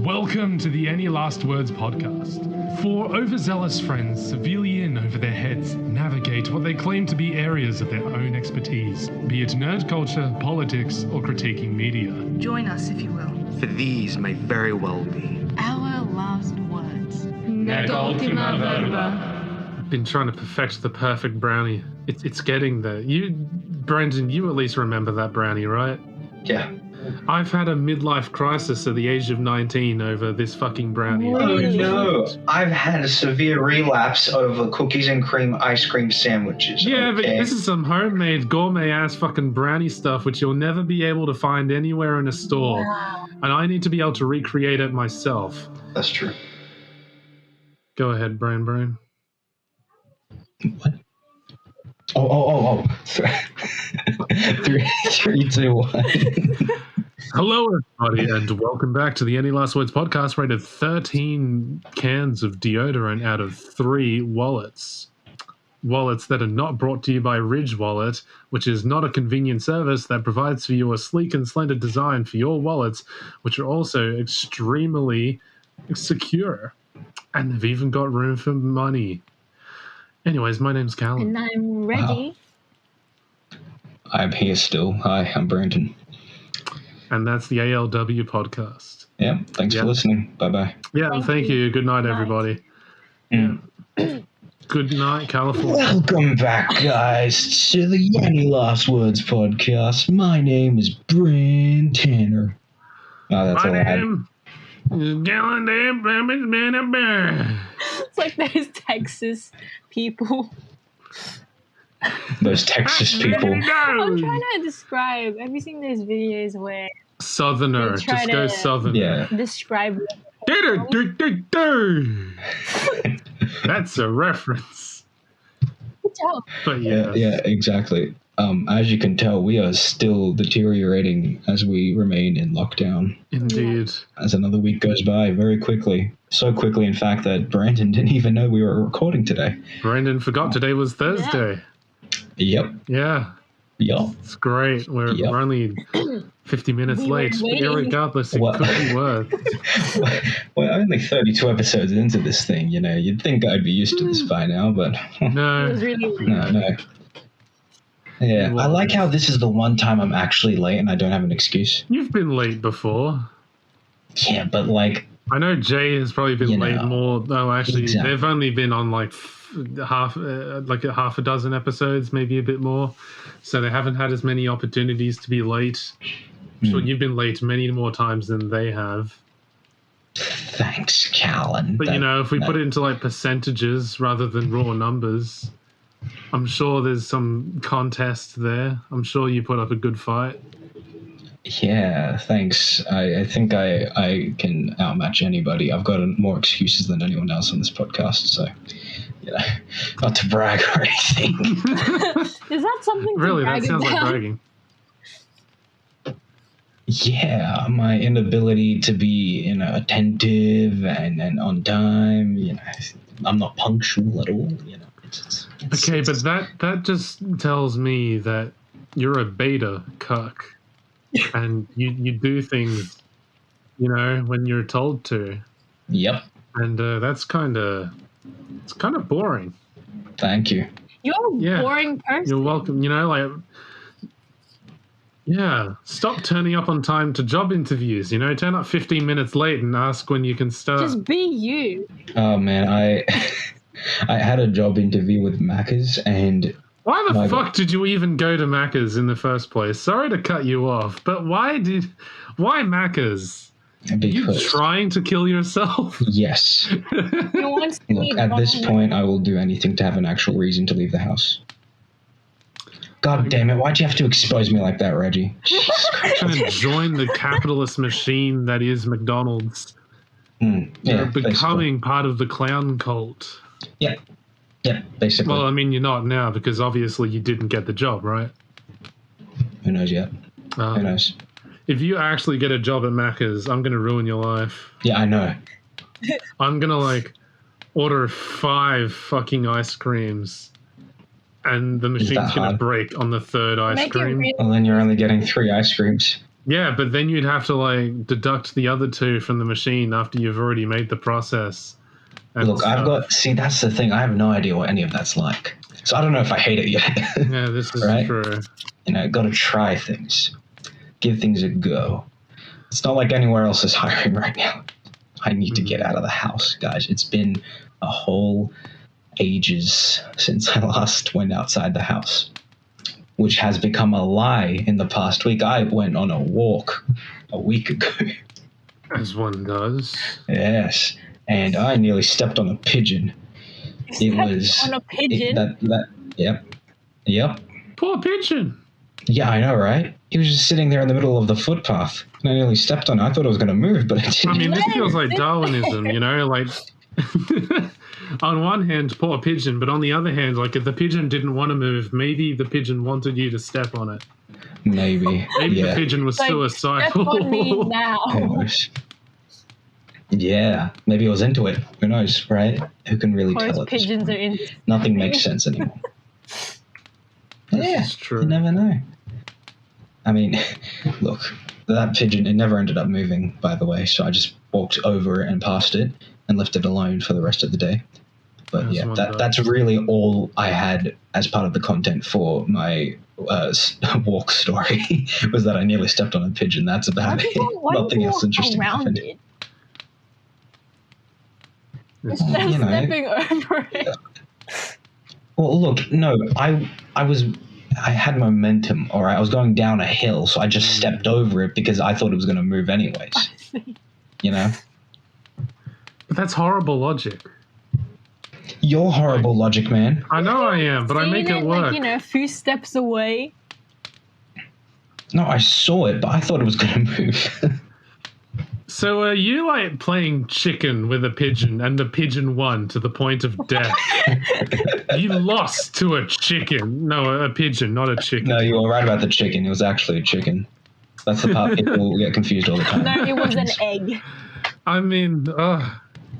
Welcome to the Any Last Words podcast. For overzealous friends severely in over their heads navigate what they claim to be areas of their own expertise, be it nerd culture, politics, or critiquing media. Join us, if you will. For these may very well be our last words. Nec ultima verba. Been trying to perfect the perfect brownie. It's getting there. Brendan, you at least remember that brownie, right? Yeah. I've had a midlife crisis at the age of 19 over this fucking brownie. Really? Oh no, I've had a severe relapse over cookies and cream ice cream sandwiches. Yeah, but this is some homemade gourmet-ass fucking brownie stuff which you'll never be able to find anywhere in a store. Wow. And I need to be able to recreate it myself. That's true. Go ahead, Brain. What? Oh. 3, 2, 1. Hello, everybody, and welcome back to the Any Last Words podcast, rated 13 cans of deodorant out of 3 wallets. Wallets that are not brought to you by Ridge Wallet, which is not a convenient service that provides for you a sleek and slender design for your wallets, which are also extremely secure. And they've even got room for money. Anyways, my name's Calan. And I'm Reggie. Wow. I'm here still. Hi, I'm Brandon. And that's the ALW podcast. Yeah, thanks for listening. Bye-bye. Yeah, thank you. Good night, everybody. Good night, California. Welcome back, guys, to the Any Last Words podcast. My name is Bryn Tanner. Oh, that's all I had. It's like those Texas people. Those Texas people. I'm trying to describe. Have you seen those videos where Southerner, just go Southern. Yeah. Describe That's a reference. But yeah, exactly. As you can tell, we are still deteriorating as we remain in lockdown. Indeed. As another week goes by very quickly. So quickly, in fact, that Brandon didn't even know we were recording today. Brandon forgot today was Thursday. Yep. Yeah. It's great. We're only 50 minutes late. But irregardless, it could be worse. We're only 32 episodes into this thing, you know. You'd think I'd be used to this by now, but... No. It was really No. Yeah, I like how this is the one time I'm actually late and I don't have an excuse. You've been late before. Yeah, but like... I know Jay has probably been late more. No, actually, they've only been on like half a dozen episodes, maybe a bit more. So they haven't had as many opportunities to be late. I'm sure you've been late many more times than they have. Thanks, Calan. But, if we put it into like percentages rather than raw numbers... I'm sure there's some contest there. I'm sure you put up a good fight. Yeah, thanks. I think I can outmatch anybody. I've got more excuses than anyone else on this podcast, so, not to brag or anything. Is that something to really, brag that sounds about? like bragging. Yeah, my inability to be, attentive and on time, I'm not punctual at all, Okay, but that just tells me that you're a beta cuck, and you do things, when you're told to. Yep. And that's kind of boring. Thank you. You're a boring person. You're welcome. Stop turning up on time to job interviews. Turn up 15 minutes late and ask when you can start. Just be you. Oh man, I had a job interview with Macca's, and... Why the fuck did you even go to Macca's in the first place? Sorry to cut you off, but why Macca's? Because... Are you trying to kill yourself? Yes. Look, at this point, I will do anything to have an actual reason to leave the house. God damn it, why'd you have to expose me like that, Reggie? Trying to join the capitalist machine that is McDonald's. You're becoming part of the clown cult. Yeah, basically. Well, I mean, you're not now because obviously you didn't get the job, right? Who knows yet? Who knows? If you actually get a job at Macca's, I'm going to ruin your life. Yeah, I know. I'm going to, order 5 fucking ice creams and the machine's going to break on the 3rd ice cream. Well, then you're only getting 3 ice creams. Yeah, but then you'd have to like deduct the other 2 from the machine after you've already made the process. Look, that's the thing. I have no idea what any of that's like. So I don't know if I hate it yet. Yeah, this is right? true. Got to try things. Give things a go. It's not like anywhere else is hiring right now. I need to get out of the house, guys. It's been a whole ages since I last went outside the house, which has become a lie in the past week. I went on a walk a week ago. As one does. Yes, and I nearly stepped on a pigeon. On a pigeon? Yep. Poor pigeon. Yeah, I know, right? He was just sitting there in the middle of the footpath, and I nearly stepped on it. I thought it was going to move, but it didn't. I mean, this feels like Darwinism, like on one hand, poor pigeon, but on the other hand, like if the pigeon didn't want to move, maybe the pigeon wanted you to step on it. Maybe the pigeon was suicidal. Step on me now. Yeah, maybe it was into it. Who knows, right? Who can really tell? Pigeons are into Nothing makes sense anymore. This is true. You never know. I mean, look, that pigeon, it never ended up moving, by the way, so I just walked over it and past it and left it alone for the rest of the day. But that's really all I had as part of the content for my walk story, was that I nearly stepped on a pigeon. That's about it. Nothing else interesting happened. Stepping over it. Well, look, no, I had momentum, all right? I was going down a hill, so I just stepped over it because I thought it was going to move anyways. But that's horrible logic. You're horrible logic, man. I know I am, but I make it work. Like, a few steps away. No, I saw it, but I thought it was going to move. So are you like playing chicken with a pigeon and the pigeon won to the point of death? You lost to a chicken. No, a pigeon, not a chicken. No, you were right about the chicken. It was actually a chicken. That's the part people get confused all the time. No, it was an egg. I mean,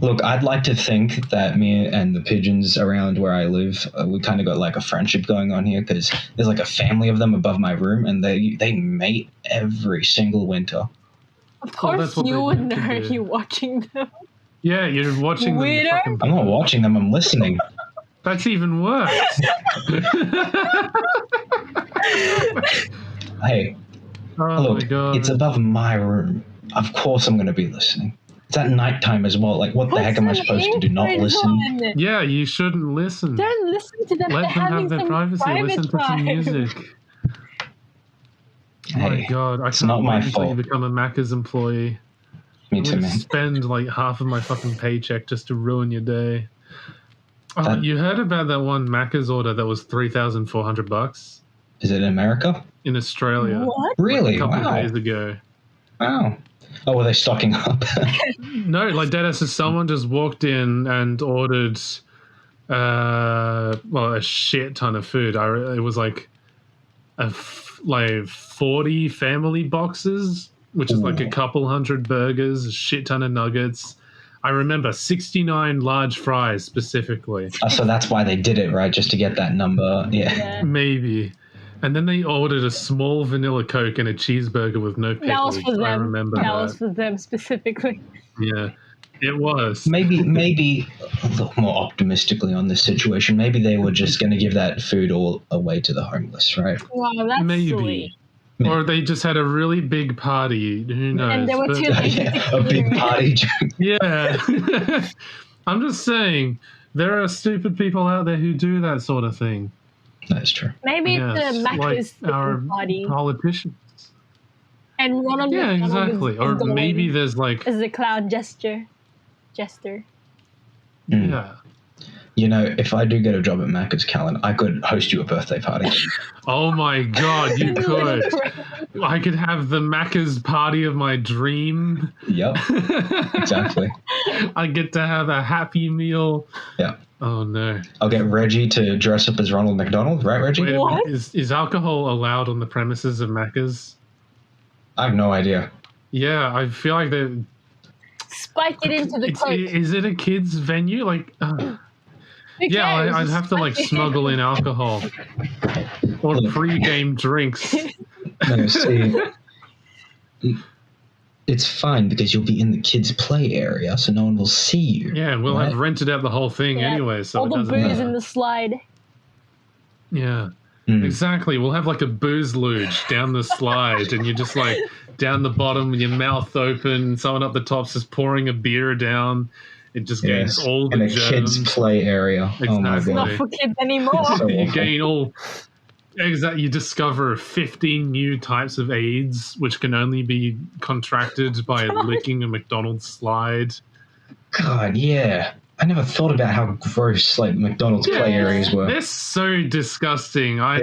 Look, I'd like to think that me and the pigeons around where I live, we kind of got like a friendship going on here, because there's like a family of them above my room, and they mate every single winter. Of course you would know. You're watching them. Yeah, you're watching them. I'm not watching them, I'm listening. That's even worse. Hey, look, it's above my room. Of course I'm going to be listening. It's at nighttime as well. Like, what the heck am I supposed to do? Not listen? Yeah, you shouldn't listen. Don't listen to them. Let them have their privacy. Listen to some music. Hey, oh my God, I can't wait until you become a Macca's employee. Me too, man. Spend like half of my fucking paycheck just to ruin your day. Oh, you heard about that one Macca's order that was $3,400? Is it in America? In Australia. What? Really? Like a couple of days ago. Wow. Oh, were they stocking up? No, like Deadass, someone just walked in and ordered a shit ton of food. It was like 40 family boxes, which is like a couple hundred burgers, a shit ton of nuggets. I remember 69 large fries specifically. So that's why they did it, right? Just to get that number. Yeah. Maybe. And then they ordered a small vanilla Coke and a cheeseburger with no pickles. That was for them. I remember that. That was for them specifically. Yeah, it was. Maybe a little more optimistically on this situation. Maybe they were just going to give that food all away to the homeless, right? Wow, that's sweet. Or they just had a really big party. Who knows? And there were two a big party. Yeah. I'm just saying, there are stupid people out there who do that sort of thing. That's true. Maybe it's the Macca's our party. Politicians. And Ronald McDonald exactly. Or maybe there's like... Is the cloud jester. Yeah. You know, if I do get a job at Macca's, Calan, I could host you a birthday party. Oh my God, you could. I could have the Macca's party of my dream. Yep, exactly. I get to have a Happy Meal. Yeah. Oh no. I'll get Reggie to dress up as Ronald McDonald, right, Reggie? Wait a minute. Is alcohol allowed on the premises of Macca's? I have no idea. Yeah, I feel like they're... Spike it into the Coke. Is it a kids' venue? Like... Yeah, I'd have to like smuggle in alcohol or pre-game drinks. No, see, It's fine because you'll be in the kids' play area, so no one will see you. Yeah, and we'll have rented out the whole thing Yeah. anyway, so All it the doesn't booze matter. in the slide. Yeah, Mm. exactly. We'll have like a booze luge down the slide, and you're just like down the bottom with your mouth open, someone up the top's just pouring a beer down. It just gains all the in a germs. kids' play area. Oh my Exactly. god. Not for kids anymore. So You awful. gain all. Exactly. You discover 15 new types of AIDS, which can only be contracted by licking a McDonald's slide. God, yeah. I never thought about how gross like McDonald's play areas were. They're so disgusting. Yeah.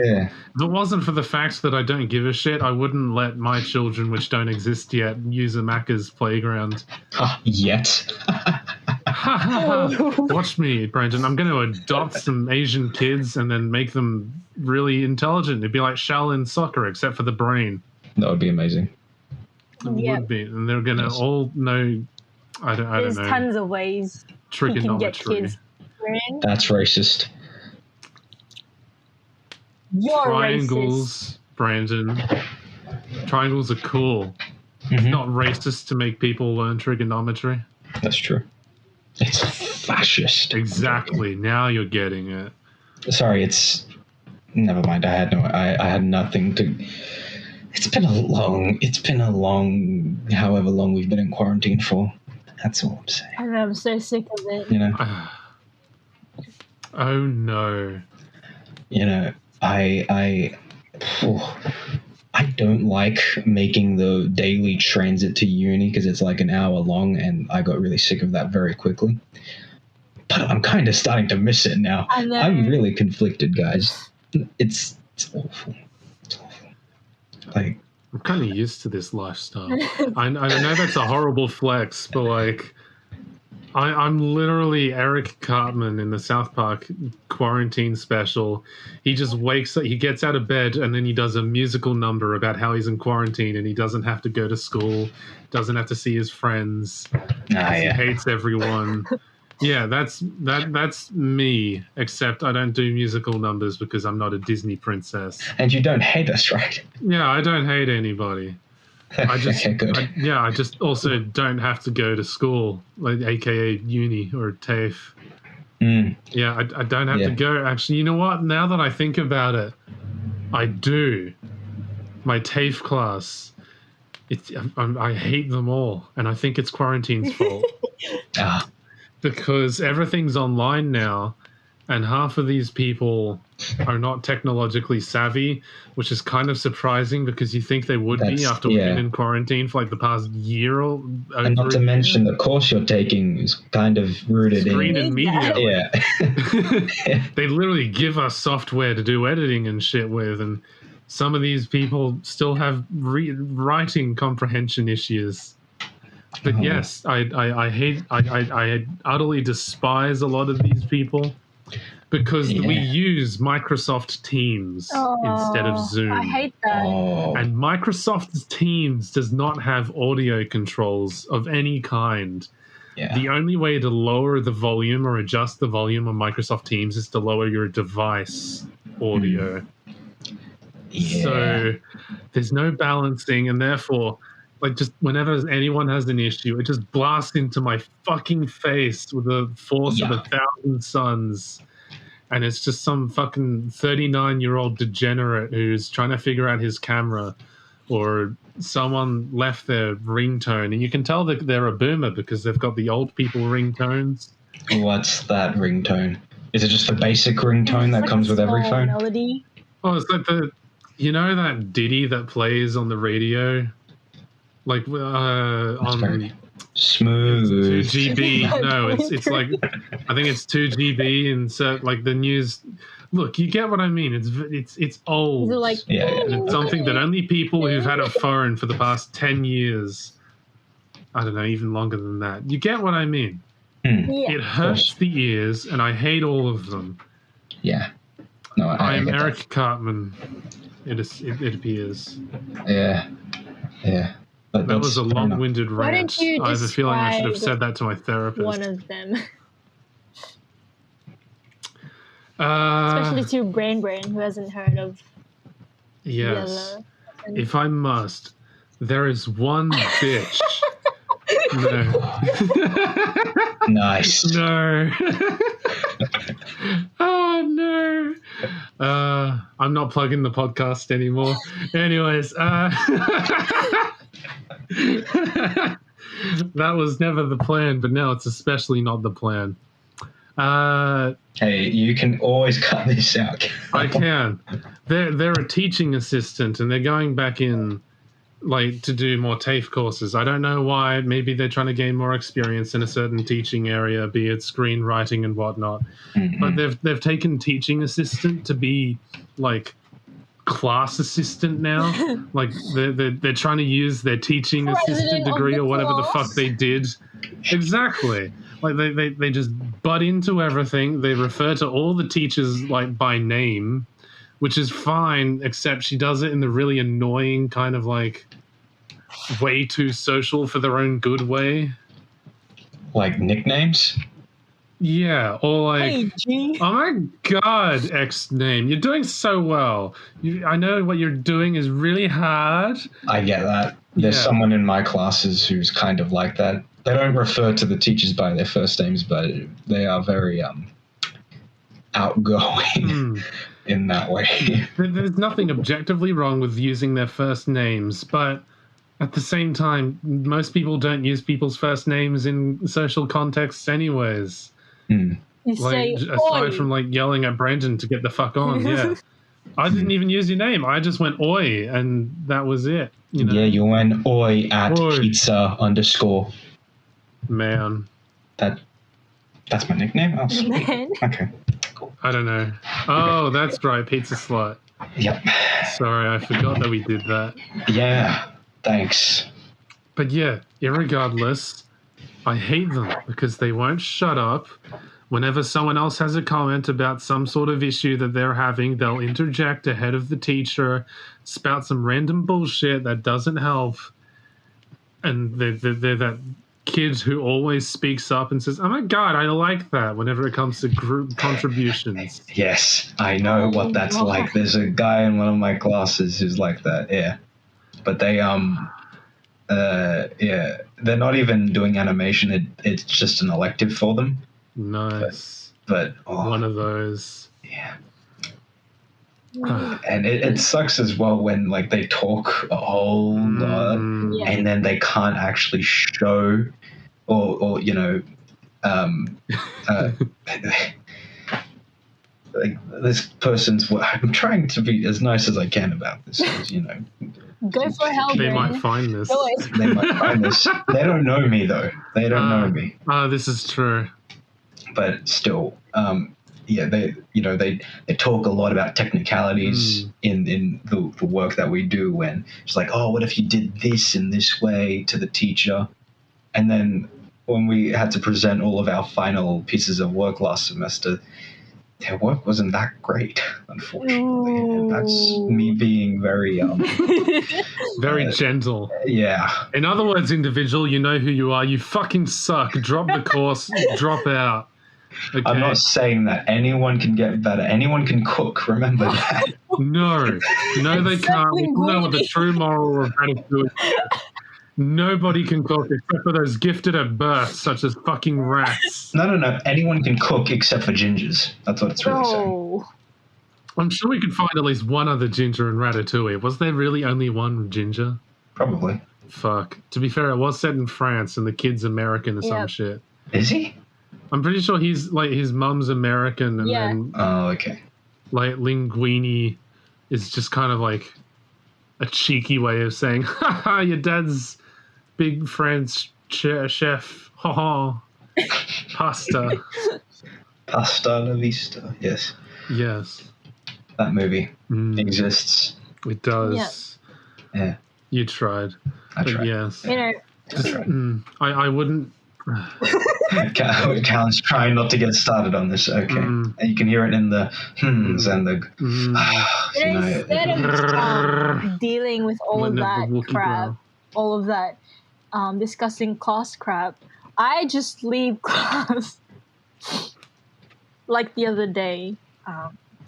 If it wasn't for the fact that I don't give a shit, I wouldn't let my children, which don't exist yet, use a Macca's playground. Yet. Watch me, Brandon. I'm going to adopt some Asian kids and then make them really intelligent. It'd be like Shaolin soccer, except for the brain. That would be amazing. It Yep. would be. And they're going to all know, I don't There's know, tons of ways you can get trigonometry. kids. Brand, That's racist. you're racist. Triangles, Brandon. Triangles are cool. It's Mhm. not racist to make people learn trigonometry. That's true. It's fascist. Exactly. Now you're getting it. Sorry, it's. Never mind. I had nothing to. It's been a long, however long we've been in quarantine for. That's all I'm saying. And I'm so sick of it. You know. Oh no. You know. I don't like making the daily transit to uni because it's like an hour long, and I got really sick of that very quickly. But I'm kind of starting to miss it now. I know. I'm really conflicted, guys. It's awful. It's awful. Like, I'm kind of used to this lifestyle. I know that's a horrible flex, but like, I'm literally Eric Cartman in the South Park quarantine special. He just wakes up, he gets out of bed, and then he does a musical number about how he's in quarantine and he doesn't have to go to school, doesn't have to see his friends, he hates everyone. Yeah, that's me, except I don't do musical numbers because I'm not a Disney princess. And you don't hate us, right? Yeah, I don't hate anybody. I just, Okay, good. I just also don't have to go to school, like AKA uni or TAFE. Mm. Yeah, I don't have to go. Actually, you know what? Now that I think about it, I do. My TAFE class, I hate them all, and I think it's quarantine's fault. Because everything's online now, and half of these people are not technologically savvy, which is kind of surprising because you think they would be after we've been in quarantine for like the past year or over. And not to mention the course you're taking is kind of rooted Screen in and media. Yeah. They literally give us software to do editing and shit with, and some of these people still have writing comprehension issues. But yes, I hate, I utterly despise a lot of these people because we use Microsoft Teams instead of Zoom. I hate that. And Microsoft Teams does not have audio controls of any kind. Yeah. The only way to lower the volume or adjust the volume on Microsoft Teams is to lower your device audio. Yeah. So there's no balancing, and therefore, like, just whenever anyone has an issue, it just blasts into my fucking face with the force of 1,000 suns. And it's just some fucking 39-year-old degenerate who's trying to figure out his camera, or someone left their ringtone. And you can tell that they're a boomer because they've got the old people ringtones. What's that ringtone? Is it just the basic ringtone that Like comes a with every small phone? melody. Oh, it's like that ditty that plays on the radio? Like, on Smooth. 2GB. No, it's like, I think it's 2GB, and so like the news. Look, you get what I mean. It's old. Is it like, And it's something that only people who've had a phone for the past 10 years, I don't know, even longer than that. You get what I mean. Yeah. It hurts the ears, and I hate all of them. Yeah. No, I am get that. Eric Cartman. It appears. Yeah. Yeah. But That was a long-winded Why rant. don't you I have a feeling I should have describe said that to my therapist. one of them? Especially to Brain, who hasn't heard of Yes. Yellow. If I must, There is one bitch. No. Nice. No. Oh, no. I'm not plugging the podcast anymore. Anyways, that was never the plan, but now it's especially not the plan. Hey, you can always cut this out. I can. They're a teaching assistant, and they're going back in, like, to do more TAFE courses. I don't know why. Maybe they're trying to gain more experience in a certain teaching area, be it screenwriting and whatnot. Mm-hmm. But they've taken teaching assistant to be like class assistant now. Like they're trying to use their teaching assistant degree or whatever the fuck they did. Exactly. Like they just butt into everything. They refer to all the teachers like by name, which is fine, except she does it in the really annoying kind of like way too social for their own good way. Like nicknames? Yeah, or like, Hey, G. oh my god, X name, you're doing so well. I know what you're doing is really hard. I get that. There's someone in my classes who's kind of like that. They don't refer to the teachers by their first names, but they are very outgoing in that way. There's nothing objectively wrong with using their first names, but at the same time, most people don't use people's first names in social contexts anyways. You Like, say, aside oi. from like yelling at Brandon to get the fuck on, yeah. I didn't even use your name. I just went oi, and that was it. You know? Yeah, you went oi at Oi. pizza _ Man, That's my nickname? Oh, sweet. Man. Okay. I don't know. Oh, that's right, pizza slut. Yep. Sorry, I forgot that we did that. Yeah. Thanks. But yeah, irregardless, I hate them because they won't shut up. Whenever someone else has a comment about some sort of issue that they're having, they'll interject ahead of the teacher, spout some random bullshit that doesn't help. And they're that kid who always speaks up and says, oh my god, I like that, whenever it comes to group contributions. Yes, I know what that's like. There's a guy in one of my classes who's like that, yeah. But they, they're not even doing animation. It's just an elective for them. Nice. But one of those. Yeah. And it sucks as well when like they talk a whole lot and then they can't actually show or you know like this person's. I'm trying to be as nice as I can about this, you know. Go for help. They might find this. They might find this. They don't know me though. They don't know me. This is true. But still, they talk a lot about technicalities in the work that we do. When it's like, oh, what if you did this in this way to the teacher? And then when we had to present all of our final pieces of work last semester, their work wasn't that great, unfortunately. And that's me being very very gentle. Yeah. In other words, individual, you know who you are. You fucking suck. Drop the course. Drop out. Okay. I'm not saying that anyone can get better. Anyone can cook. Remember that. No, they can't. We all know what the true moral of gratitude is. Nobody can cook except for those gifted at birth, such as fucking rats. No. Anyone can cook except for gingers. That's what it's really saying. I'm sure we could find at least one other ginger in Ratatouille. Was there really only one ginger? Probably. Fuck. To be fair, it was set in France and the kid's American or some shit. Is he? I'm pretty sure he's like his mum's American and then okay. Like Linguini is just kind of like a cheeky way of saying, haha, your dad's big French chef. Haha. Pasta. Pasta la vista. Yes. Yes. That movie exists. It does. Yeah. You tried. I tried. Yes. I wouldn't. Calan's trying not to get started on this. Okay. And you can hear it in the hmms and the. Instead of dealing with all of that crap, all of that discussing class crap, I just leave class. Like the other day,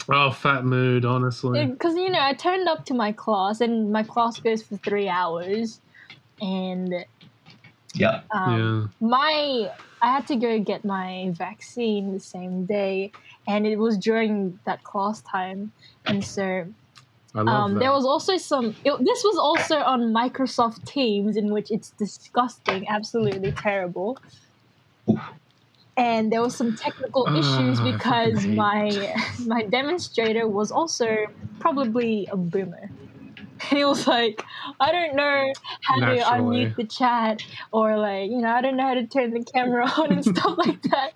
Oh, fat mood, honestly. Because, I turned up to my class, and my class goes for 3 hours. And Yeah. I had to go get my vaccine the same day, and it was during that class time. And so I love that. there was also this was also on Microsoft Teams, in which it's disgusting, absolutely terrible. And there was some technical issues because my demonstrator was also probably a boomer. And he was like, I don't know how to unmute the chat, or like, I don't know how to turn the camera on and stuff like that.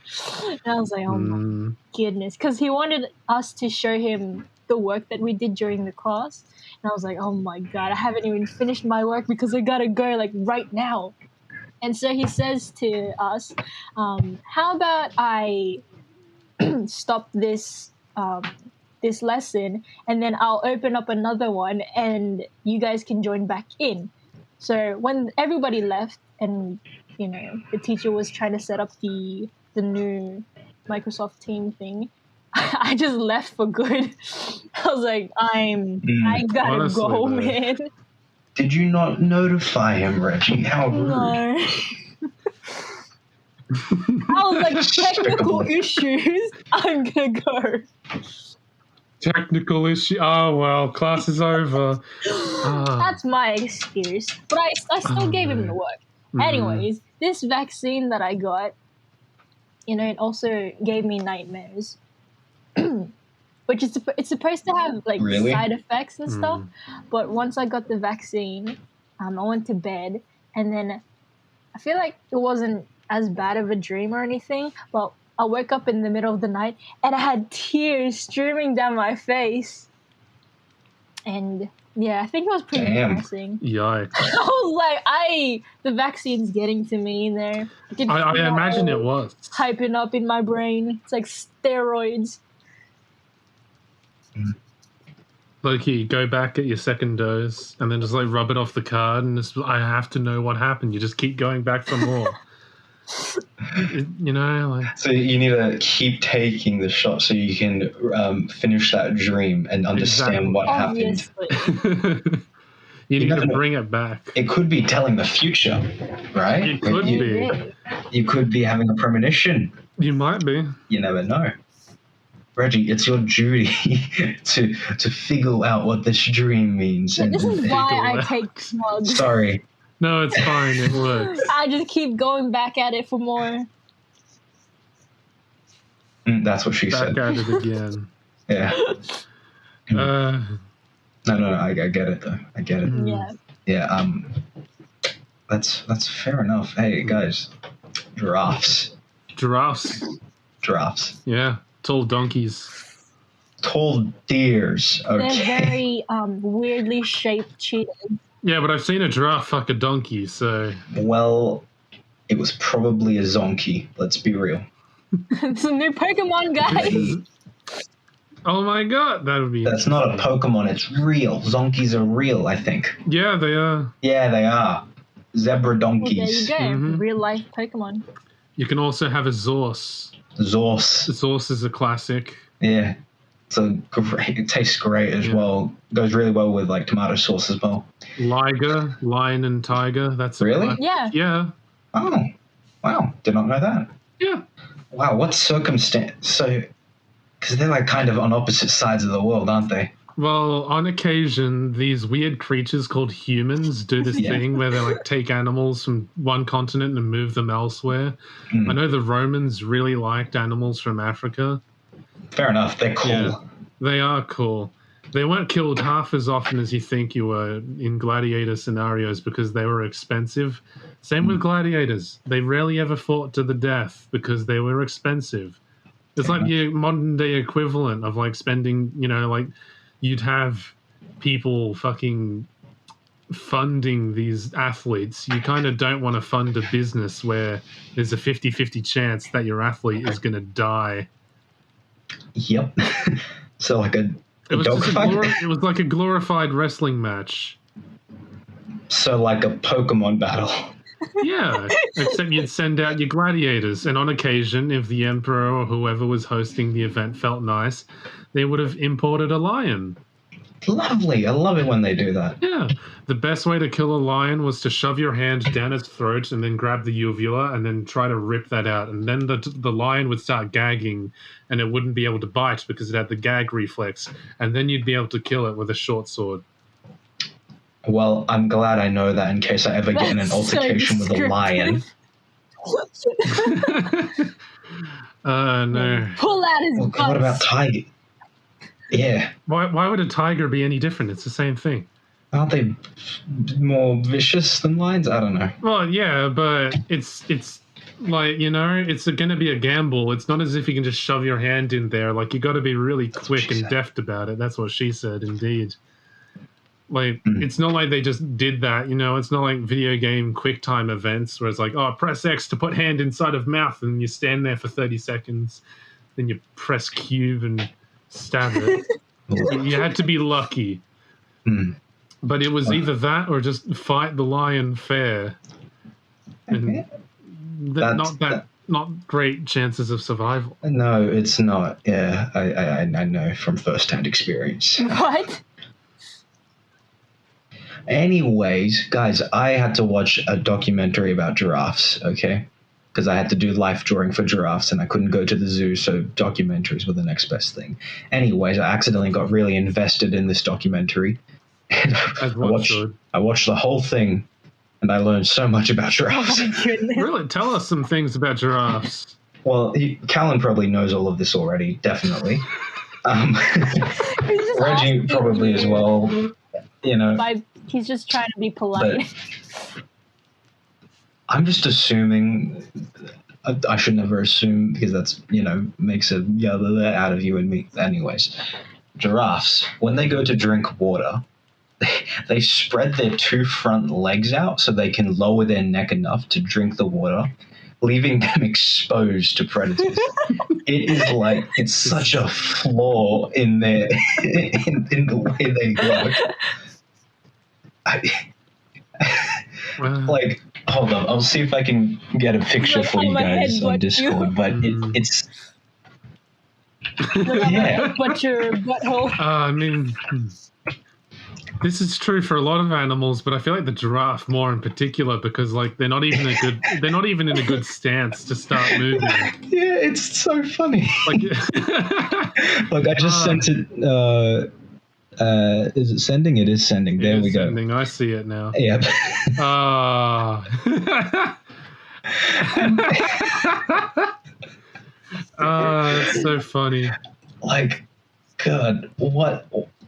And I was like, oh my goodness. Because he wanted us to show him the work that we did during the class. And I was like, oh my God, I haven't even finished my work because I gotta go like right now. And so he says to us, how about I stop this this lesson, and then I'll open up another one and you guys can join back in. So when everybody left and, the teacher was trying to set up the new Microsoft Team thing, I just left for good. I was like, I gotta go, man. Did you not notify him, Reggie? How rude. No. I was like, technical issues. I'm gonna go. Technical issue. Oh, well, class is over. That's my excuse. But I still gave him the work. Anyways, this vaccine that I got, it also gave me nightmares. Which it's supposed to have like side effects and stuff. But once I got the vaccine, I went to bed, and then I feel like it wasn't as bad of a dream or anything, but I woke up in the middle of the night and I had tears streaming down my face. And yeah, I think it was pretty depressing. Yikes. I was like, the vaccine's getting to me in there. I imagine it was. Hyping up in my brain. It's like steroids. Like, you go back at your second dose and then just like rub it off the card and just, I have to know what happened. You just keep going back for more. So you need to keep taking the shot so you can finish that dream and understand what happened. You need to bring it back. It could be telling the future, right? It could be. You could be having a premonition. You might be. You never know. Reggie, it's your duty to figure out what this dream means. This is why I take drugs. Sorry. No, it's fine. It works. I just keep going back at it for more. That's what she said. Back at it again. Yeah. No, I get it though. I get it. Yeah. Yeah. That's fair enough. Hey guys, giraffes. Yeah. Tall donkeys. Tall deers. Okay. They're very weirdly shaped cheetahs. Yeah, but I've seen a giraffe fuck a donkey, so... Well, it was probably a zonkey. Let's be real. It's a new Pokemon, guys. Oh my god, that would be... That's not a Pokemon, it's real. Zonkies are real, I think. Yeah, they are. Yeah, they are. Zebra donkeys. Well, there you go. Real life Pokemon. You can also have a Zorse. Zorse is a classic. Yeah. So great. It tastes great as well. Goes really well with like tomato sauce as well. Liger, lion and tiger. That's really? Yeah. Yeah. Oh, wow! Did not know that. Yeah. Wow. What circumstance? So, because they're like kind of on opposite sides of the world, aren't they? Well, on occasion, these weird creatures called humans do this thing where they like take animals from one continent and move them elsewhere. I know the Romans really liked animals from Africa. Fair enough. They're cool. Yeah, they are cool. They weren't killed half as often as you think you were in gladiator scenarios because they were expensive. Same with gladiators. They rarely ever fought to the death because they were expensive. It's like your modern day equivalent of like spending, like you'd have people fucking funding these athletes. You kind of don't want to fund a business where there's a 50-50 chance that your athlete is going to die. Yep. So like it was like a glorified wrestling match. So like a Pokemon battle. Yeah, except you'd send out your gladiators, and on occasion, if the emperor or whoever was hosting the event felt nice, they would have imported a lion. Lovely. I love it when they do that. Yeah. The best way to kill a lion was to shove your hand down its throat and then grab the uvula and then try to rip that out. And then the lion would start gagging and it wouldn't be able to bite because it had the gag reflex. And then you'd be able to kill it with a short sword. Well, I'm glad I know that in case I ever get in an altercation with a lion. No. Pull out his Well, what about tiger? Yeah. Why would a tiger be any different? It's the same thing. Aren't they more vicious than lions? I don't know. Well, yeah, but it's like, you know, it's going to be a gamble. It's not as if you can just shove your hand in there. Like, you got to be really quick and deft about it. That's what she said, indeed. Like, it's not like they just did that, you know? It's not like video game quick time events where it's like, oh, press X to put hand inside of mouth, and you stand there for 30 seconds. Then you press cube and stab it. You had to be lucky. But it was either that or just fight the lion fair. And not great chances of survival. No, it's not. Yeah, I know from first-hand experience. What? Anyways, guys, I had to watch a documentary about giraffes, okay? Because I had to do life drawing for giraffes and I couldn't go to the zoo, so documentaries were the next best thing. Anyways, I accidentally got really invested in this documentary. And I watched the whole thing and I learned so much about giraffes. Oh my goodness. Really? Tell us some things about giraffes. Well, Calan probably knows all of this already, definitely. Reggie probably as well, you know. He's just trying to be polite. I'm just assuming. I should never assume because that's, you know, makes a out of you and me. Anyways, giraffes, when they go to drink water, they spread their two front legs out so they can lower their neck enough to drink the water, leaving them exposed to predators. It is like, it's such a flaw in their in the way they look. Like, hold on, I'll see if I can get a picture for you guys on Discord, but it's yeah. But your butthole. I mean, this is true for a lot of animals, but I feel like the giraffe more in particular because, like, they're not even in a good stance to start moving. Yeah, it's so funny. Like, look, I just sent it. Is it sending? It is sending. There we go. Sending. I see it now. Yep. It's so funny. Like, God, what?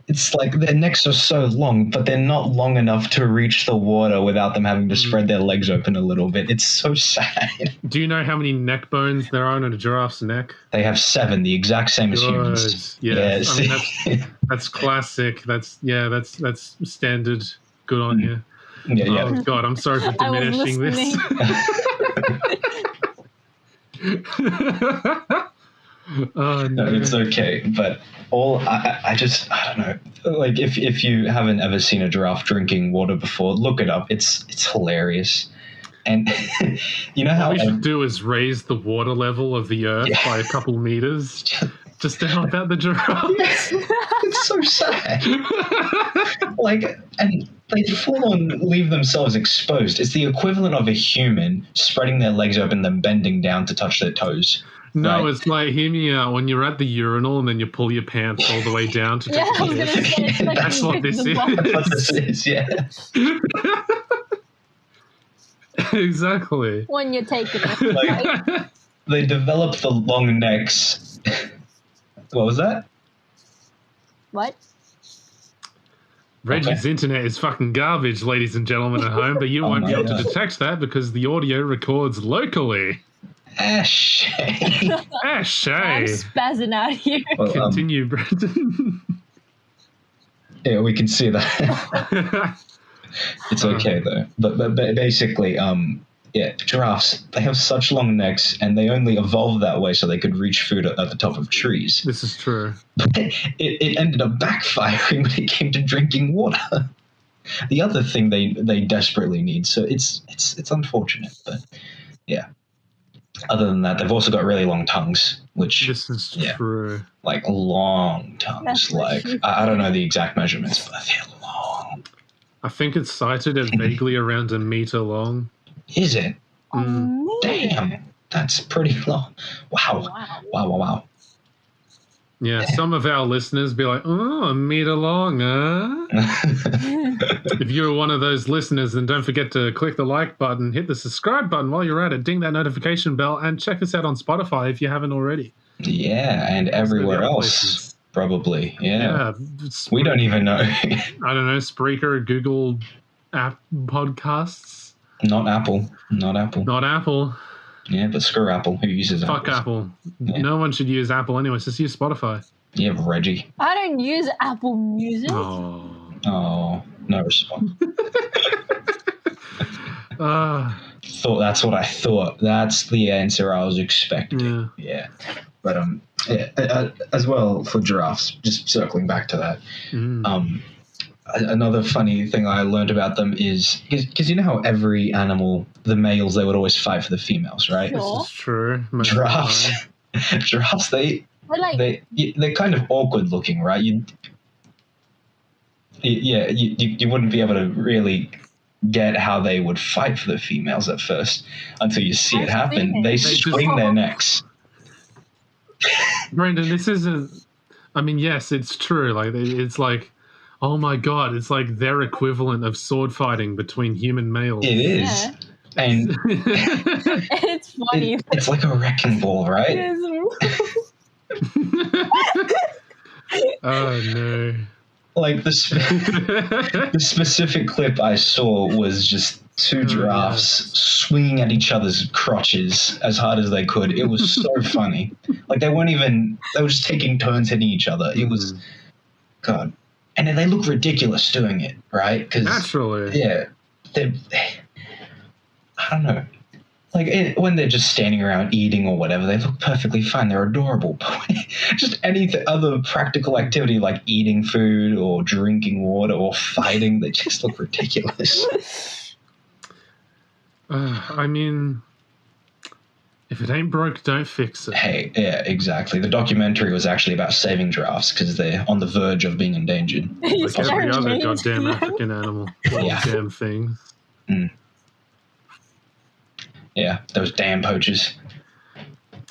It's like their necks are so long, but they're not long enough to reach the water without them having to spread their legs open a little bit. It's so sad. Do you know how many neck bones there are on a giraffe's neck? They have 7, the exact same as humans. Yes. I mean, that's classic. That's standard. Good on you. Yeah. Oh, God, I'm sorry for diminishing this. Oh, no. No, it's okay. But I don't know. Like, if you haven't ever seen a giraffe drinking water before, look it up. It's hilarious. And you know how what we should do is raise the water level of the earth by a couple meters just to help out the giraffes. It's so sad. Like, and they full on leave themselves exposed. It's the equivalent of a human spreading their legs open, then bending down to touch their toes. No, right? It's like, hear me out, when you're at the urinal and then you pull your pants all the way down to take a piss. That's what this is. That's what this is, yeah. Exactly. When you take it. Like, they develop the long necks. What was that? What? Reggie's internet is fucking garbage, ladies and gentlemen at home, but you won't be able to detect that because the audio records locally. Ashay. I'm spazzing out here. Well, continue, Brendan. Yeah, we can see that. It's okay though. But basically, giraffes, they have such long necks and they only evolved that way so they could reach food at the top of trees. This is true. But it ended up backfiring when it came to drinking water. the other thing they desperately need. So it's unfortunate, but yeah. Other than that, they've also got really long tongues, which This is true. like long tongues. That's Like I don't know the exact measurements, but they're long. I think it's cited at vaguely around a meter long. Is it? Oh, Damn, that's pretty long. Wow. Yeah, some of our listeners be like, oh, a meter long, huh? If you're one of those listeners, then don't forget to click the like button, hit the subscribe button while you're at it, ding that notification bell, and check us out on Spotify if you haven't already. Yeah, and everywhere else, places. Probably. Yeah. We Spreaker, don't even know. I don't know, Spreaker, Google app podcasts. Not Apple. Not Apple. Yeah, but screw Apple. Who uses Fuck Apple? Yeah. No one should use Apple anyway, just use Spotify. Yeah, Reggie. I don't use Apple Music. Oh, no response. Thought that's what I thought. That's the answer I was expecting. Yeah. But as well for giraffes, just circling back to that. Another funny thing I learned about them is because you know how every animal, the males, they would always fight for the females, right? Sure. This is true. Giraffes, they're kind of awkward looking, right? You wouldn't be able to really get how they would fight for the females at first until you see it happen. They swing their necks. Brendan, this isn't. I mean, yes, it's true. Like it's like. Oh my god, it's like their equivalent of sword fighting between human males. It is. Yeah. And it's funny. It's like a wrecking ball, right? Oh no. Like the specific clip I saw was just two giraffes swinging at each other's crotches as hard as they could. It was so funny. Like they were just taking turns hitting each other. It was, God. And then they look ridiculous doing it, right? Naturally. Yeah. I don't know. Like when they're just standing around eating or whatever, they look perfectly fine. They're adorable. But just any other practical activity like eating food or drinking water or fighting, they just look ridiculous. I mean, if it ain't broke, don't fix it. Hey, yeah, exactly. The documentary was actually about saving giraffes because they're on the verge of being endangered. Like every other goddamn African animal. Damn things. Yeah, those damn poachers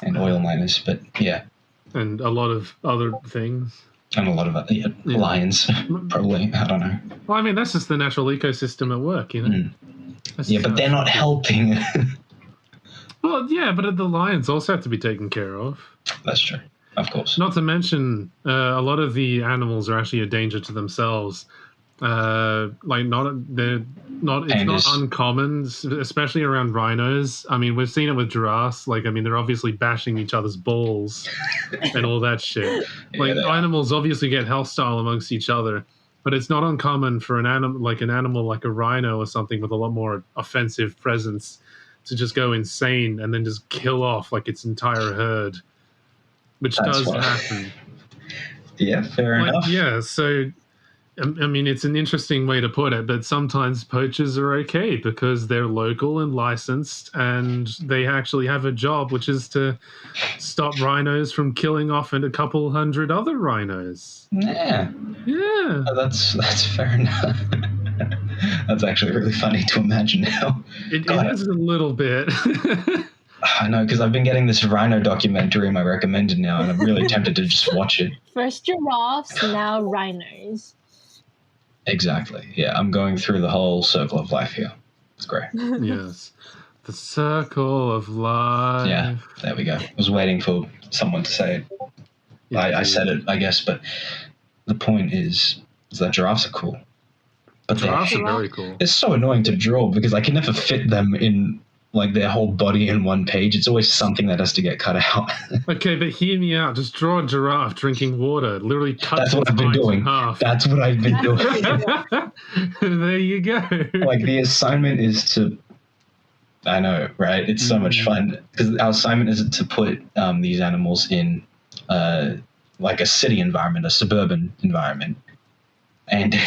and oil miners, but yeah. And a lot of other things. And a lot of lions, probably. I don't know. Well, I mean, that's just the natural ecosystem at work, you know? Yeah, but they're not helping. Well, yeah, but the lions also have to be taken care of. That's true, of course. Not to mention, a lot of the animals are actually a danger to themselves. It's not uncommon, especially around rhinos. I mean, we've seen it with giraffes. Like, I mean, they're obviously bashing each other's balls and all that shit. Like, animals obviously get hostile amongst each other, but it's not uncommon for an animal like a rhino or something with a lot more offensive presence to just go insane and then just kill off like its entire herd, which does happen. Yeah, fair enough. Yeah, so I mean, it's an interesting way to put it, but sometimes poachers are okay because they're local and licensed and they actually have a job, which is to stop rhinos from killing off a couple hundred other rhinos. Yeah. Yeah. Oh, that's fair enough. That's actually really funny to imagine now. It is a little bit. I know, because I've been getting this rhino documentary in my recommended now, and I'm really tempted to just watch it. First giraffes, now rhinos. Exactly. Yeah, I'm going through the whole circle of life here. It's great. Yes. The circle of life. Yeah, there we go. I was waiting for someone to say it. Yeah, I said it, I guess, but the point is that giraffes are cool. But giraffes are very cool. It's so annoying to draw because I can never fit them in like their whole body in one page. It's always something that has to get cut out. Okay, but hear me out. Just draw a giraffe drinking water. Literally cut That's what I've been doing. That's what I've been doing. There you go. Like the assignment is to... I know, right? It's so much fun because our assignment is to put these animals in like a city environment, a suburban environment. And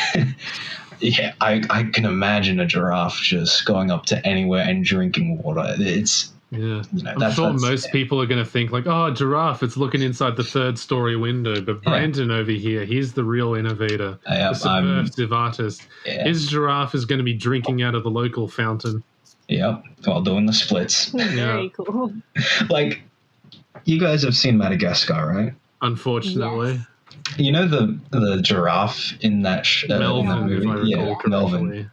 Yeah, I can imagine a giraffe just going up to anywhere and drinking water. It's I'm sure most people are going to think like, oh, giraffe, it's looking inside the third-story window. But Brandon over here, he's the real innovator, the subversive artist. Yeah. His giraffe is going to be drinking out of the local fountain. Yep, while doing the splits. Very cool. Like, you guys have seen Madagascar, right? Unfortunately. Yes. You know the giraffe in that Melvin, movie? if I recall correctly. Melvin.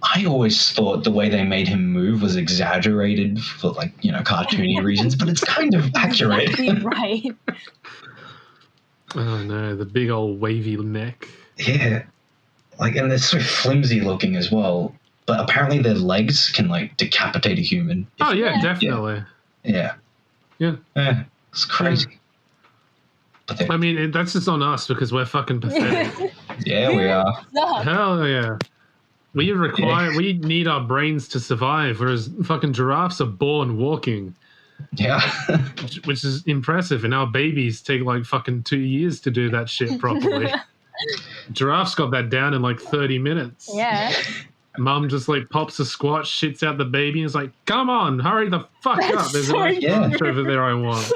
I always thought the way they made him move was exaggerated for, like, cartoony reasons, but it's kind of accurate. Exactly right. Oh no, the big old wavy neck. Yeah. Like, and they're so flimsy looking as well. But apparently their legs can, like, decapitate a human. Oh yeah, definitely. Yeah. It's crazy. I mean, that's just on us because we're fucking pathetic. Yeah, we are. Hell yeah. We need our brains to survive, whereas fucking giraffes are born walking. Yeah. Which is impressive, and our babies take like fucking 2 years to do that shit properly. Giraffes got that down in like 30 minutes. Yeah. Mum just like pops a squat, shits out the baby, and is like, come on, hurry the fuck up. There's so a nice over there I want.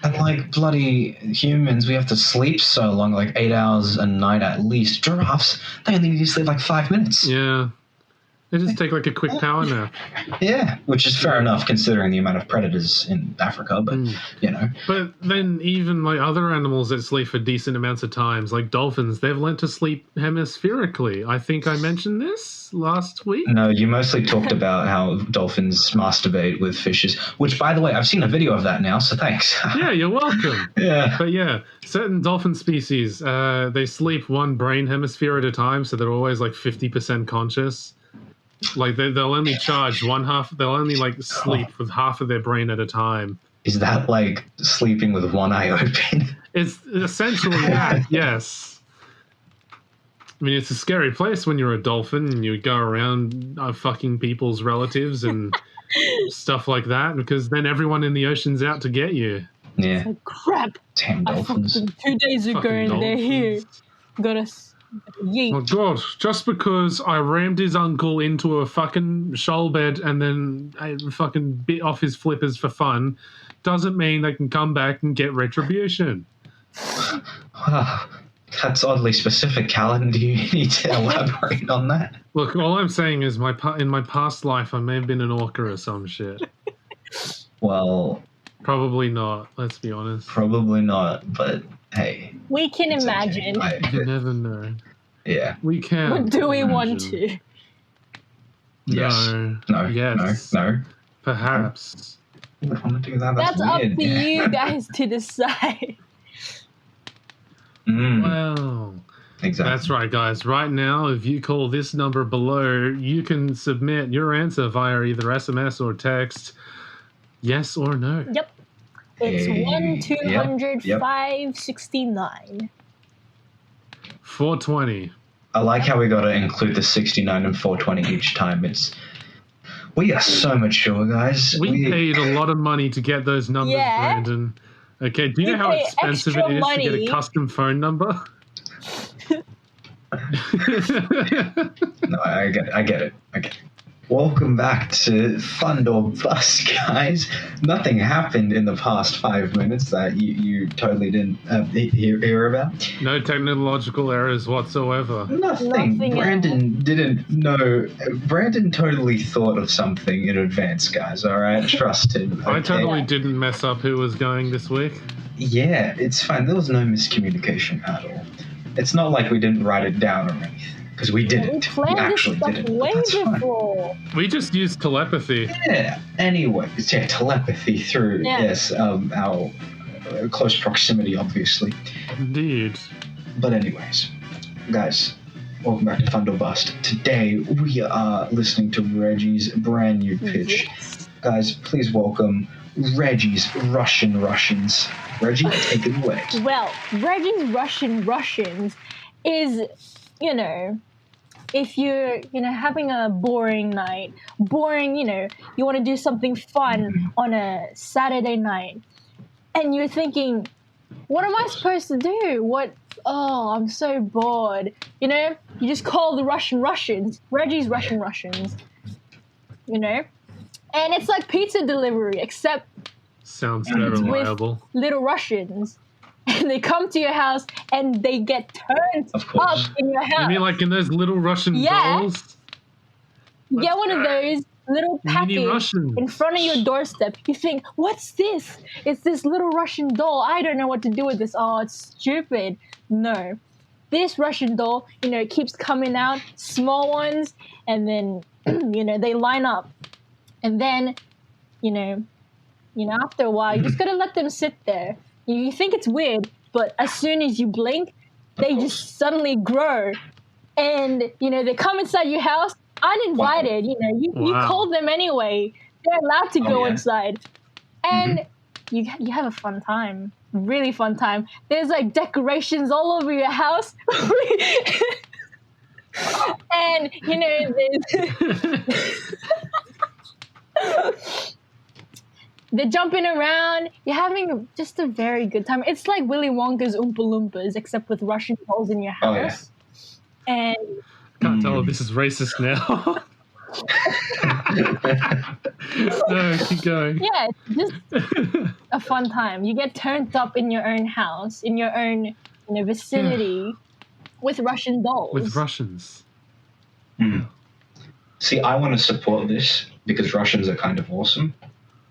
And like bloody humans, we have to sleep so long, like 8 hours a night at least. Giraffes, they only need to sleep like 5 minutes. Yeah. They just take like a quick power nap. Yeah, which is fair enough considering the amount of predators in Africa, but But then even like other animals that sleep for decent amounts of times, like dolphins, they've learned to sleep hemispherically. I think I mentioned this last week. No, you mostly talked about how dolphins masturbate with fishes, which, by the way, I've seen a video of that now, so thanks. Yeah, you're welcome. Yeah. But yeah, certain dolphin species, they sleep one brain hemisphere at a time, so they're always like 50% conscious. Like they'll only charge one half. They'll only like sleep with half of their brain at a time. Is that like sleeping with one eye open? It's essentially that. Yes. I mean, it's a scary place when you're a dolphin and you go around fucking people's relatives and stuff like that, because then everyone in the ocean's out to get you. Yeah. Like, crap. Damn dolphins. I fucked them 2 days ago Fucking and they're here. Got us. Yeet. Oh god, just because I rammed his uncle into a fucking shoal bed and then I fucking bit off his flippers for fun doesn't mean they can come back and get retribution. That's oddly specific, Calan. Do you need to elaborate on that? Look, all I'm saying is in my past life I may have been an orca or some shit. Well... Probably not, let's be honest. Probably not, but hey. We can imagine. Okay. You never know. Yeah. We can. But do we want to? Yes. No. Yes. No. Perhaps. I don't want to do that. That's up weird. to you guys to decide. Well, exactly. that's right, guys. Right now, if you call this number below, you can submit your answer via either SMS or text. Yes or no. Yep. It's 1-200-569. 420. I like how we got to include the 69 and 420 each time. We are so mature, guys. We paid a lot of money to get those numbers, Brandon. Okay, do you know how expensive it is to get a custom phone number? No, I get it. Welcome back to Fund or Bust, guys. Nothing happened in the past 5 minutes that you totally didn't hear about. No technological errors whatsoever. Nothing. Brandon didn't know. Brandon totally thought of something in advance, guys, all right? Trust him. Okay? I totally didn't mess up who was going this week. Yeah, it's fine. There was no miscommunication at all. It's not like we didn't write it down or anything. Because we didn't. We actually didn't. Way before. We just used telepathy. Yeah. Anyways, telepathy through our close proximity, obviously. Indeed. But anyways, guys, welcome back to Fund or Bust. Today we are listening to Reggie's brand new pitch. Yes. Guys, please welcome Reggie's Russians. Reggie, take it away. Well, Reggie's Russians is, if you're, having a boring night, you want to do something fun on a Saturday night, and you're thinking, what am I supposed to do? What oh, I'm so bored. You know, you just call the Russians. Reggie's Russians. You know? And it's like pizza delivery, except sounds very reliable. With little Russians. And they come to your house and they get turned up in your house. You mean like in those little Russian dolls? You get one of those little package in front of your doorstep. You think, what's this? It's this little Russian doll. I don't know what to do with this. Oh, it's stupid. No. This Russian doll, you know, keeps coming out, small ones, and then, you know, they line up. And then, you know, after a while, you just gotta let them sit there. You think it's weird, but as soon as you blink, they just suddenly grow. And, you know, they come inside your house uninvited. You know, you called them anyway. They're allowed to go inside. And you have a fun time. Really fun time. There's like decorations all over your house. And, you know, they're jumping around. You're having just a very good time. It's like Willy Wonka's Oompa Loompas, except with Russian dolls in your house. And can't tell if this is racist now. No, keep going. Yeah, it's just a fun time. You get turned up in your own house, in your own vicinity, with Russian dolls. With Russians. See, I want to support this because Russians are kind of awesome.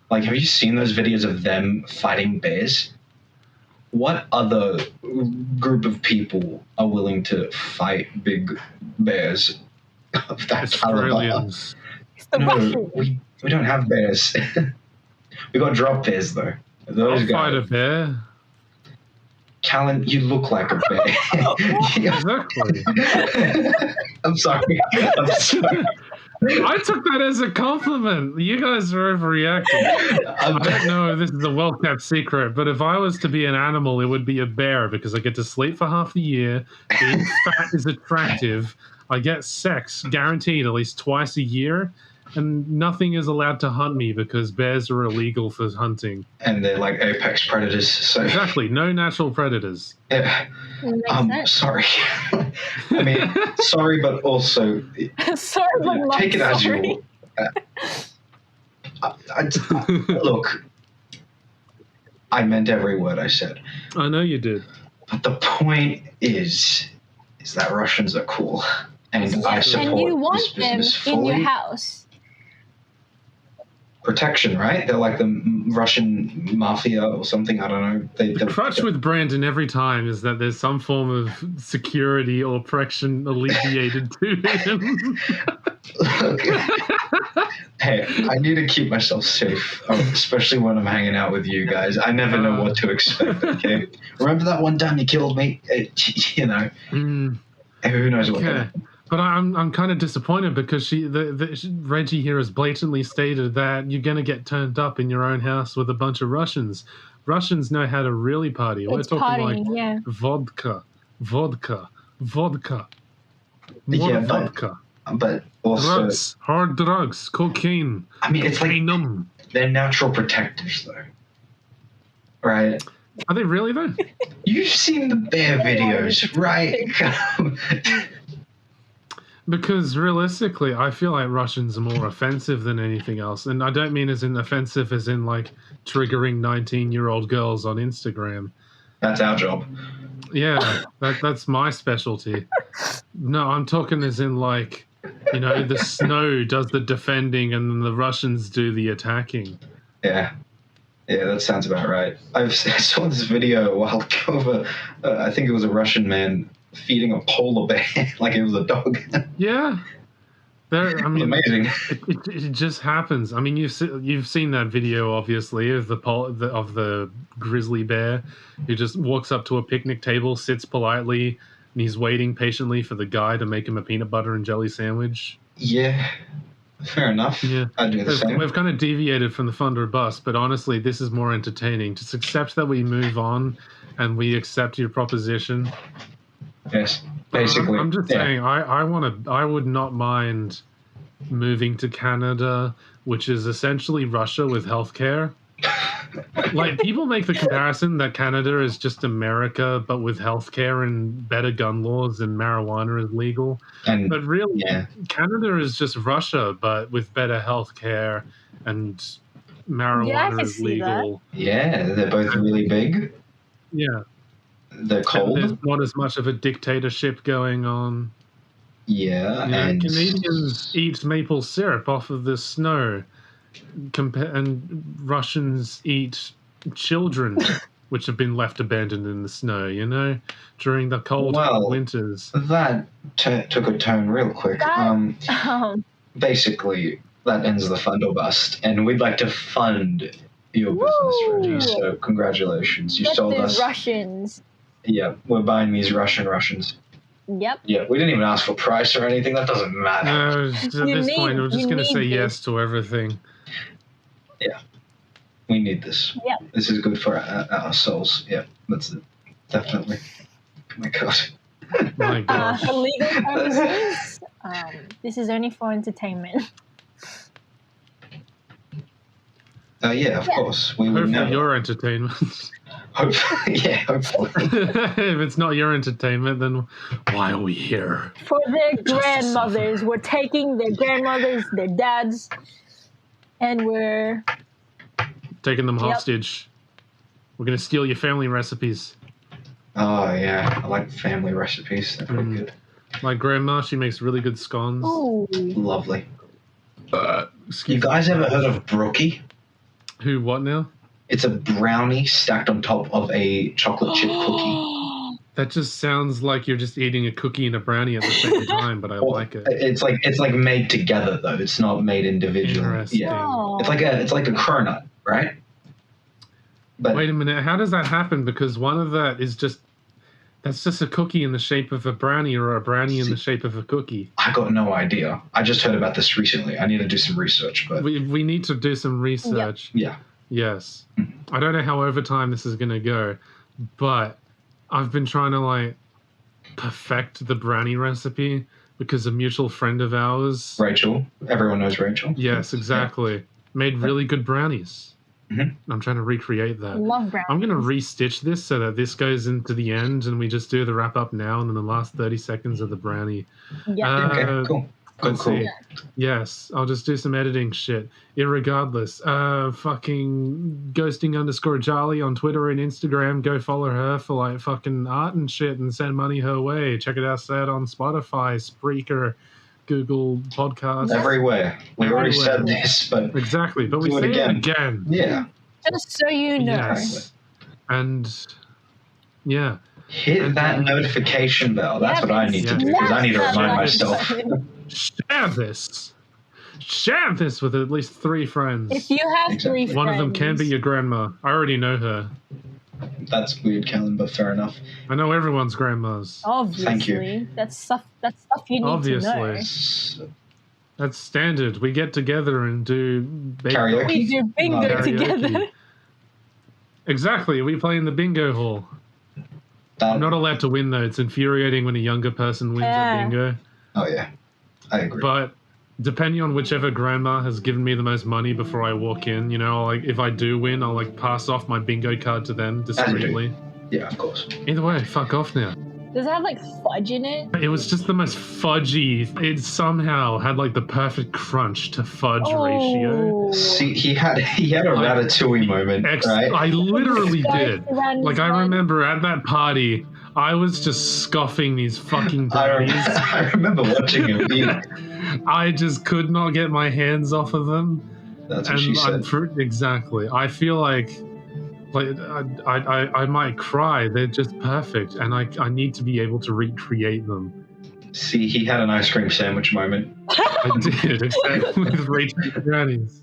Like, have you seen those videos of them fighting bears? What other group of people are willing to fight big bears of that caliber? No, we don't have bears. We got drop bears, though. Those I'll fight a bear. Calan, you look like a bear. Exactly. I'm sorry. I took that as a compliment. You guys are overreacting. I don't know if this is a well-kept secret, but if I was to be an animal, it would be a bear because I get to sleep for half the year. Being fat is attractive. I get sex guaranteed at least twice a year, and nothing is allowed to hunt me because bears are illegal for hunting. And they're like apex predators. So exactly, no natural predators. Yeah. Sorry. I mean, sorry, but also sorry, but not take it as you will. Look, I meant every word I said. I know you did. But the point is that Russians are cool, and I support and you want this business them fully. in your house. Protection, right? They're like the Russian mafia or something. I don't know. The crutch with Brandon every time is that there's some form of security or protection alleviated to him. Look, hey, I need to keep myself safe, especially when I'm hanging out with you guys. I never know what to expect, okay? Remember that one time you killed me? You know, who knows what happened. But I'm kind of disappointed because Reggie here has blatantly stated that you're going to get turned up in your own house with a bunch of Russians. Russians know how to really party. We're talking like vodka. More vodka. But also drugs, hard drugs, cocaine. I mean, it's like they're natural protectors, though, right? Are they really though? You've seen the bear videos, right? Because realistically, I feel like Russians are more offensive than anything else. And I don't mean as in offensive as in like triggering 19-year-old girls on Instagram. That's our job. Yeah, that's my specialty. No, I'm talking as in like, you know, the snow does the defending and then the Russians do the attacking. Yeah. Yeah, that sounds about right. I saw this video a while ago of I think it was a Russian man feeding a polar bear like it was a dog. Yeah. I mean, amazing. It just happens. I mean, you've seen that video, obviously, of the grizzly bear who just walks up to a picnic table, sits politely, and he's waiting patiently for the guy to make him a peanut butter and jelly sandwich. Yeah, fair enough. Yeah, I'd do the same. We've kind of deviated from the Thunder bus, but honestly, this is more entertaining. Just accept that we move on, and we accept your proposition. Yes, basically. I'm just saying, I would not mind moving to Canada, which is essentially Russia with healthcare. Like, people make the comparison that Canada is just America, but with healthcare and better gun laws and marijuana is legal. And But really, yeah, Canada is just Russia, but with better healthcare and marijuana is legal. yeah, they're both really big. Yeah. They're And cold. there's not as much of a dictatorship going on. Yeah, You know, and Canadians eat maple syrup off of the snow, and Russians eat children, which have been left abandoned in the snow, you know, during the cold winters. That took a turn real quick. Basically, that ends the fund or bust, and we'd like to fund your business, Reggie. So congratulations, you sold us Russians. Yeah, we're buying these Russians. Yep. Yeah, we didn't even ask for price or anything. That doesn't matter. No, at this point, we're just going to say yes to everything. Yeah, we need this. Yep. This is good for our souls. Yeah, that's it. Definitely. Oh my God. My gosh. For legal purposes, this is only for entertainment. Yeah, of course. We would Hopefully never. your entertainment. Hopefully. If it's not your entertainment, then why are we here? For their grandmothers. We're taking their grandmothers, their dads, and we're taking them hostage. We're going to steal your family recipes. Oh, yeah. I like family recipes. They're pretty good. My grandma, she makes really good scones. Ooh. Lovely. You guys ever heard of brookie? Who, what now? It's a brownie stacked on top of a chocolate chip cookie. That just sounds like you're just eating a cookie and a brownie at the same time, but I like it. It's like made together though. It's not made individually. Interesting. Yeah. It's like a cronut, right? But wait a minute, how does that happen? Because one of that's just a cookie in the shape of a brownie, or a brownie in the shape of a cookie. I got no idea. I just heard about this recently. I need to do some research, but we need to do some research. Yeah. Yes. I don't know how overtime this is going to go, but I've been trying to perfect the brownie recipe because a mutual friend of ours, Rachel, everyone knows Rachel. Yes, exactly. Made really good brownies. Mm-hmm. I'm trying to recreate that. I love brownies. I'm going to restitch this so that this goes into the end and we just do the wrap up now and then the last 30 seconds of the brownie. Yeah. Okay, cool. Cool. Yes, I'll just do some editing shit. Irregardless, fucking ghosting_Charlie on Twitter and Instagram. Go follow her for fucking art and shit and send money her way. Check it out on Spotify, Spreaker, Google Podcasts. Everywhere. We already said this, but exactly. But we say it again. Yeah. Just so you know. Yes. And yeah. Hit that notification bell. That's what I need to do because I need to remind myself. Share this with at least 3 friends. If you have 3 friends. One of them can be your grandma. I already know her. That's weird, Calan, but fair enough. I know everyone's grandmas. Obviously. Thank you. That's stuff you need to know. That's standard. We get together and do karaoke. We do bingo together. Exactly. We play in the bingo hall. I'm not allowed to win though. It's infuriating when a younger person wins at bingo. Oh yeah, I agree. But depending on whichever grandma has given me the most money before I walk in, if I do win, I'll pass off my bingo card to them discreetly. Yeah, of course. Either way, fuck off now. Does it have fudge in it? It was just the most fudgy. It somehow had the perfect crunch to fudge ratio. See, he had a Ratatouille moment, right? I literally did. I remember at that party, I was just scoffing these fucking brownies. I remember watching him eat. I just could not get my hands off of them. That's what she said. Exactly. I feel like I might cry. They're just perfect, and I need to be able to recreate them. See, he had an ice cream sandwich moment. I did, exactly, with Rachel brownies.